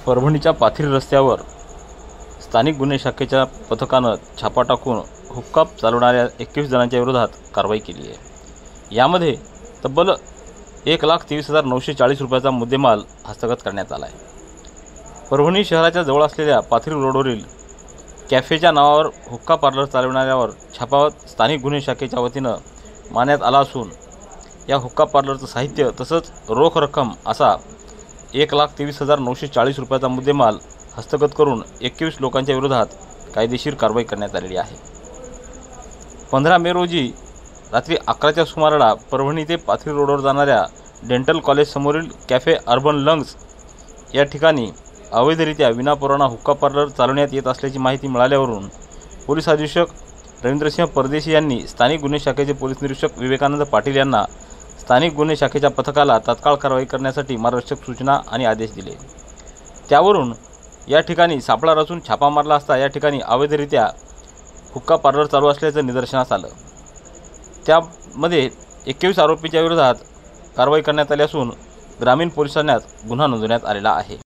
परभणीच्या पाथरी रस्त्यावर स्थानिक गुन्हे शाखेच्या पथकानं छापा टाकून हुक्का चालवणाऱ्या 21 जणांच्या विरोधात कारवाई केली आहे। यामध्ये तब्बल 1,23,940 रुपयाचा मुद्देमाल हस्तगत करण्यात आला आहे। परभणी शहराच्या जवळ असलेल्या पाथरी रोडवरील कॅफेच्या नावावर हुक्का पार्लर चालवणाऱ्यावर छापा स्थानिक गुन्हे शाखेच्या वतीनं मारण्यात आला असून या हुक्का पार्लरचं साहित्य तसंच रोख रक्कम असा 1,23,940 रुपयाचा मुद्देमाल हस्तगत करून 21 लोकांच्या विरोधात कायदेशीर कारवाई करण्यात आलेली आहे। 15 मे रोजी रात्री 11च्या सुमाराला परभणी ते पाथरी रोडवर जाणाऱ्या डेंटल कॉलेज समोरील कॅफे अर्बन लंग्स या ठिकाणी अवैधरित्या विनापरवाना हुक्का पार्लर चालवण्यात येत असल्याची माहिती मिळाल्यावरून पोलीस अधीक्षक रवींद्रसिंह परदेशी यांनी स्थानिक गुन्हे शाखेचे पोलीस निरीक्षक विवेकानंद पाटील यांना स्थानिक गुन्हे शाखेच्या पथकाला तात्काळ कारवाई करण्यासाठी मार्गदर्शक सूचना आणि आदेश दिले। त्यावरून या ठिकाणी सापळा रचून छापा मारला असता या ठिकाणी अवैधरित्या हुक्का पार्लर चालू असल्याचं निदर्शनास आलं। त्यामध्ये 21 आरोपींच्या विरोधात कारवाई करण्यात आली असून ग्रामीण पोलीस ठाण्यात गुन्हा नोंदवण्यात आलेला आहे।